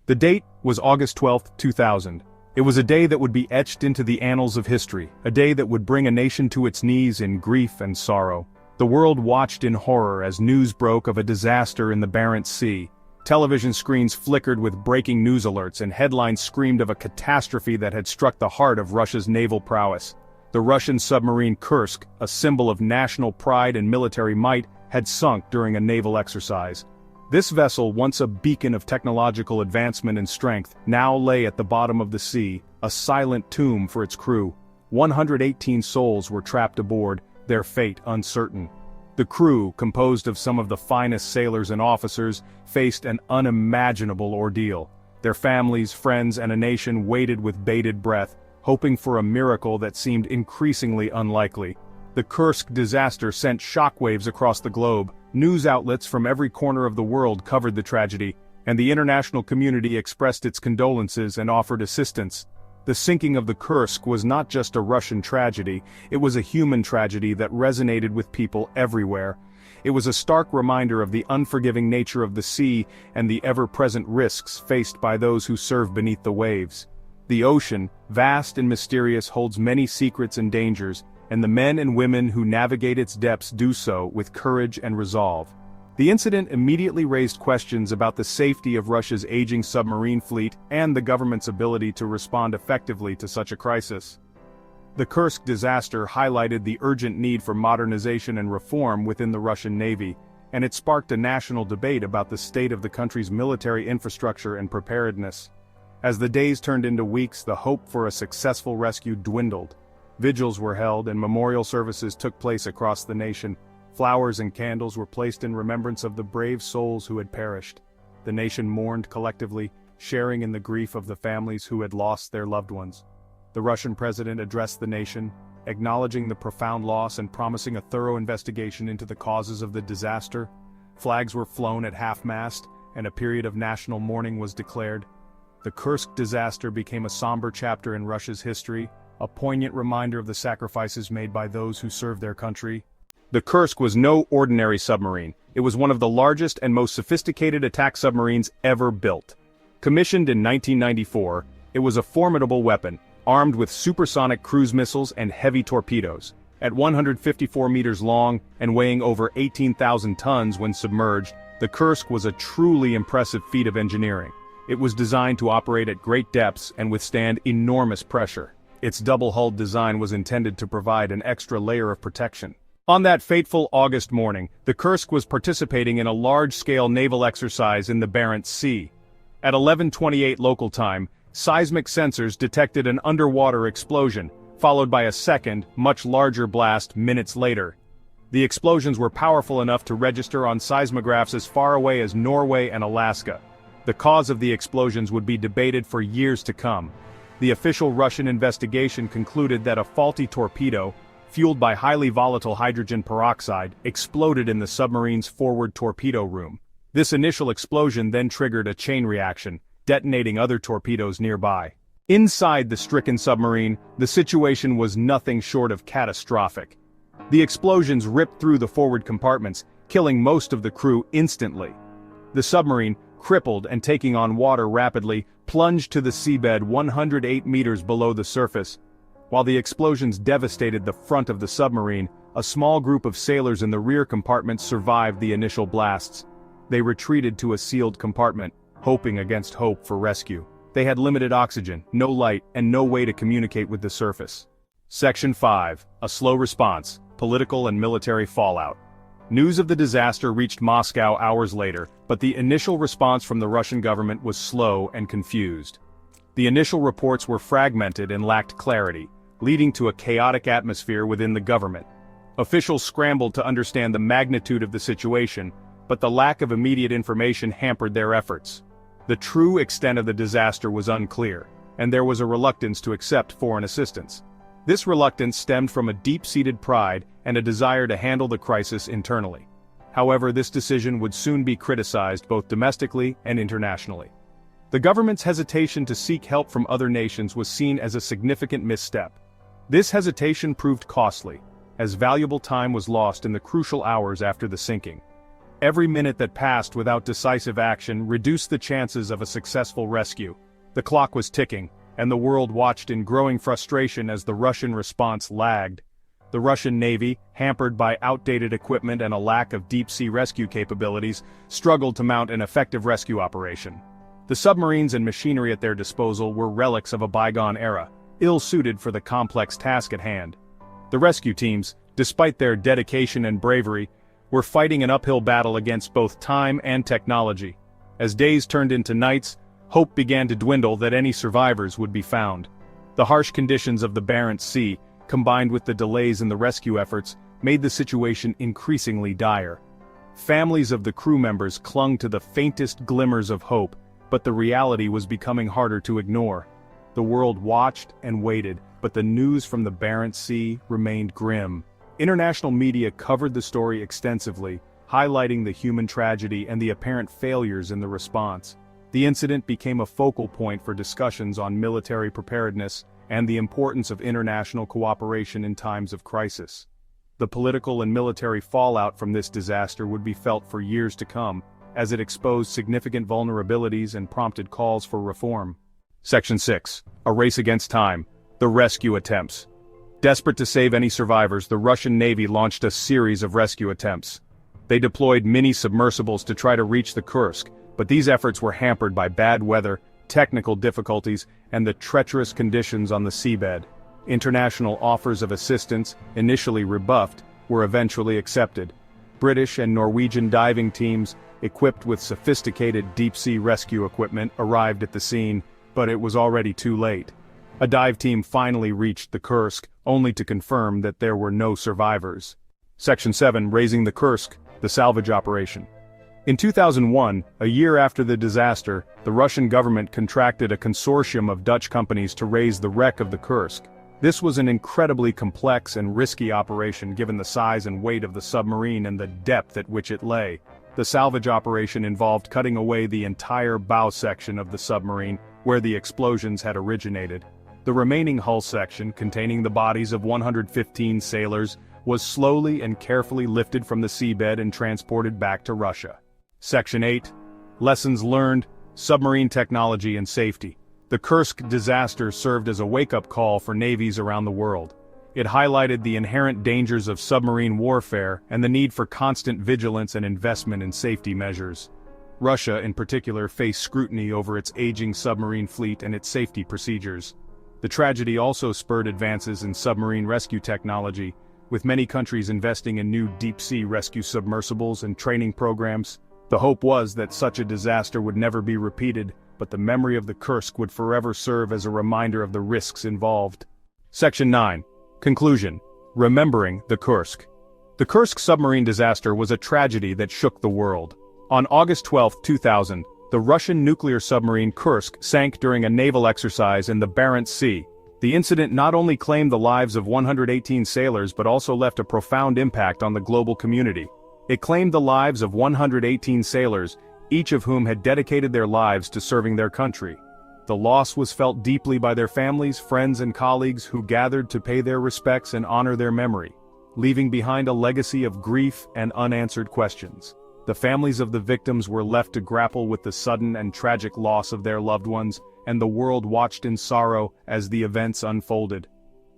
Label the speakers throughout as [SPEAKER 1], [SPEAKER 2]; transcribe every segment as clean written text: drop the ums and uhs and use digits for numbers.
[SPEAKER 1] The date was August 12, 2000. It was a day that would be etched into the annals of history, a day that would bring a nation to its knees in grief and sorrow. The world watched in horror as news broke of a disaster in the Barents Sea. Television screens flickered with breaking news alerts and headlines screamed of a catastrophe that had struck the heart of Russia's naval prowess. The Russian submarine Kursk, a symbol of national pride and military might, had sunk during a naval exercise. This vessel, once a beacon of technological advancement and strength, now lay at the bottom of the sea, a silent tomb for its crew. 118 souls were trapped aboard, their fate uncertain. The crew, composed of some of the finest sailors and officers, faced an unimaginable ordeal. Their families, friends, and a nation waited with bated breath, hoping for a miracle that seemed increasingly unlikely. The Kursk disaster sent shockwaves across the globe. News outlets from every corner of the world covered the tragedy, and the international community expressed its condolences and offered assistance. The sinking of the Kursk was not just a Russian tragedy, it was a human tragedy that resonated with people everywhere. It was a stark reminder of the unforgiving nature of the sea and the ever-present risks faced by those who serve beneath the waves. The ocean, vast and mysterious, holds many secrets and dangers, and the men and women who navigate its depths do so with courage and resolve. The incident immediately raised questions about the safety of Russia's aging submarine fleet and the government's ability to respond effectively to such a crisis. The Kursk disaster highlighted the urgent need for modernization and reform within the Russian Navy, and it sparked a national debate about the state of the country's military infrastructure and preparedness. As the days turned into weeks, the hope for a successful rescue dwindled. Vigils were held and memorial services took place across the nation. Flowers and candles were placed in remembrance of the brave souls who had perished. The nation mourned collectively, sharing in the grief of the families who had lost their loved ones. The Russian president addressed the nation, acknowledging the profound loss and promising a thorough investigation into the causes of the disaster. Flags were flown at half-mast, and a period of national mourning was declared. The Kursk disaster became a somber chapter in Russia's history, a poignant reminder of the sacrifices made by those who serve their country. The Kursk was no ordinary submarine. It was one of the largest and most sophisticated attack submarines ever built. Commissioned in 1994, it was a formidable weapon, armed with supersonic cruise missiles and heavy torpedoes. At 154 meters long and weighing over 18,000 tons when submerged, the Kursk was a truly impressive feat of engineering. It was designed to operate at great depths and withstand enormous pressure. Its double-hulled design was intended to provide an extra layer of protection. On that fateful August morning, the Kursk was participating in a large-scale naval exercise in the Barents Sea. At 11:28 local time, seismic sensors detected an underwater explosion, followed by a second, much larger blast minutes later. The explosions were powerful enough to register on seismographs as far away as Norway and Alaska. The cause of the explosions would be debated for years to come. The official Russian investigation concluded that a faulty torpedo, fueled by highly volatile hydrogen peroxide, exploded in the submarine's forward torpedo room. This initial explosion then triggered a chain reaction, detonating other torpedoes nearby. Inside the stricken submarine, the situation was nothing short of catastrophic. The explosions ripped through the forward compartments, killing most of the crew instantly. The submarine, crippled and taking on water rapidly, plunged to the seabed 108 meters below the surface. While the explosions devastated the front of the submarine, a small group of sailors in the rear compartments survived the initial blasts. They retreated to a sealed compartment, hoping against hope for rescue. They had limited oxygen, no light, and no way to communicate with the surface. Section 5. A slow response, political and military fallout. News of the disaster reached Moscow hours later, but the initial response from the Russian government was slow and confused. The initial reports were fragmented and lacked clarity, leading to a chaotic atmosphere within the government. Officials scrambled to understand the magnitude of the situation, but the lack of immediate information hampered their efforts. The true extent of the disaster was unclear, and there was a reluctance to accept foreign assistance. This reluctance stemmed from a deep-seated pride and a desire to handle the crisis internally. However, this decision would soon be criticized both domestically and internationally. The government's hesitation to seek help from other nations was seen as a significant misstep. This hesitation proved costly, as valuable time was lost in the crucial hours after the sinking. Every minute that passed without decisive action reduced the chances of a successful rescue. The clock was ticking, and the world watched in growing frustration as the Russian response lagged. The Russian Navy, hampered by outdated equipment and a lack of deep-sea rescue capabilities, struggled to mount an effective rescue operation. The submarines and machinery at their disposal were relics of a bygone era, ill-suited for the complex task at hand. The rescue teams, despite their dedication and bravery, were fighting an uphill battle against both time and technology. As days turned into nights, hope began to dwindle that any survivors would be found. The harsh conditions of the Barents Sea, combined with the delays in the rescue efforts, made the situation increasingly dire. Families of the crew members clung to the faintest glimmers of hope, but the reality was becoming harder to ignore. The world watched and waited, but the news from the Barents Sea remained grim. International media covered the story extensively, highlighting the human tragedy and the apparent failures in the response. The incident became a focal point for discussions on military preparedness and the importance of international cooperation in times of crisis. The political and military fallout from this disaster would be felt for years to come, as it exposed significant vulnerabilities and prompted calls for reform. Section 6. A race against time. The rescue attempts. Desperate to save any survivors, the Russian Navy launched a series of rescue attempts. They deployed mini-submersibles to try to reach the Kursk, but these efforts were hampered by bad weather, technical difficulties, and the treacherous conditions on the seabed. International offers of assistance, initially rebuffed, were eventually accepted. British and Norwegian diving teams, equipped with sophisticated deep-sea rescue equipment, arrived at the scene, but it was already too late. A dive team finally reached the Kursk, only to confirm that there were no survivors. Section 7. Raising the Kursk, the Salvage Operation. In 2001, a year after the disaster, the Russian government contracted a consortium of Dutch companies to raise the wreck of the Kursk. This was an incredibly complex and risky operation given the size and weight of the submarine and the depth at which it lay. The salvage operation involved cutting away the entire bow section of the submarine, where the explosions had originated. The remaining hull section, containing the bodies of 115 sailors, was slowly and carefully lifted from the seabed and transported back to Russia. Section 8. Lessons learned, submarine technology and safety. The Kursk disaster served as a wake-up call for navies around the world. It highlighted the inherent dangers of submarine warfare and the need for constant vigilance and investment in safety measures. Russia, in particular, faced scrutiny over its aging submarine fleet and its safety procedures. The tragedy also spurred advances in submarine rescue technology, with many countries investing in new deep-sea rescue submersibles and training programs. The hope was that such a disaster would never be repeated, but the memory of the Kursk would forever serve as a reminder of the risks involved. Section 9. Conclusion. Remembering the Kursk. The Kursk submarine disaster was a tragedy that shook the world. On August 12, 2000, the Russian nuclear submarine Kursk sank during a naval exercise in the Barents Sea. The incident not only claimed the lives of 118 sailors but also left a profound impact on the global community. It claimed the lives of 118 sailors, each of whom had dedicated their lives to serving their country. The loss was felt deeply by their families, friends and colleagues who gathered to pay their respects and honor their memory, leaving behind a legacy of grief and unanswered questions. The families of the victims were left to grapple with the sudden and tragic loss of their loved ones, and the world watched in sorrow as the events unfolded.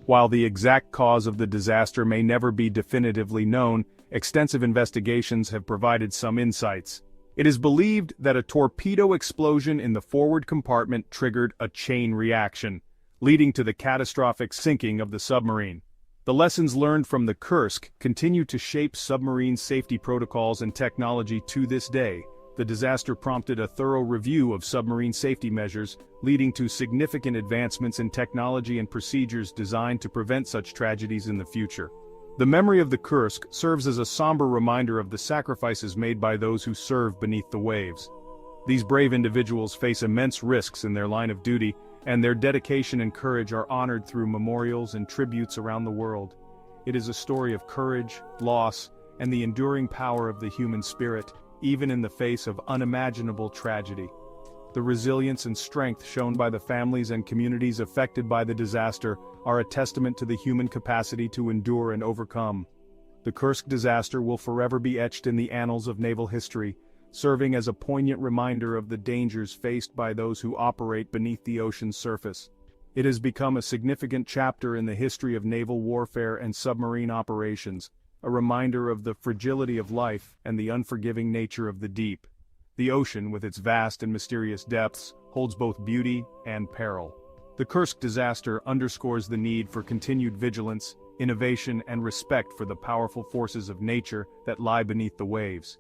[SPEAKER 1] While the exact cause of the disaster may never be definitively known, extensive investigations have provided some insights. It is believed that a torpedo explosion in the forward compartment triggered a chain reaction, leading to the catastrophic sinking of the submarine. The lessons learned from the Kursk continue to shape submarine safety protocols and technology to this day. The disaster prompted a thorough review of submarine safety measures, leading to significant advancements in technology and procedures designed to prevent such tragedies in the future. The memory of the Kursk serves as a somber reminder of the sacrifices made by those who serve beneath the waves. These brave individuals face immense risks in their line of duty, and their dedication and courage are honored through memorials and tributes around the world. It is a story of courage, loss, and the enduring power of the human spirit, even in the face of unimaginable tragedy. The resilience and strength shown by the families and communities affected by the disaster are a testament to the human capacity to endure and overcome. The Kursk disaster will forever be etched in the annals of naval history, serving as a poignant reminder of the dangers faced by those who operate beneath the ocean's surface. It has become a significant chapter in the history of naval warfare and submarine operations, a reminder of the fragility of life and the unforgiving nature of the deep. The ocean, with its vast and mysterious depths, holds both beauty and peril. The Kursk disaster underscores the need for continued vigilance, innovation, and respect for the powerful forces of nature that lie beneath the waves.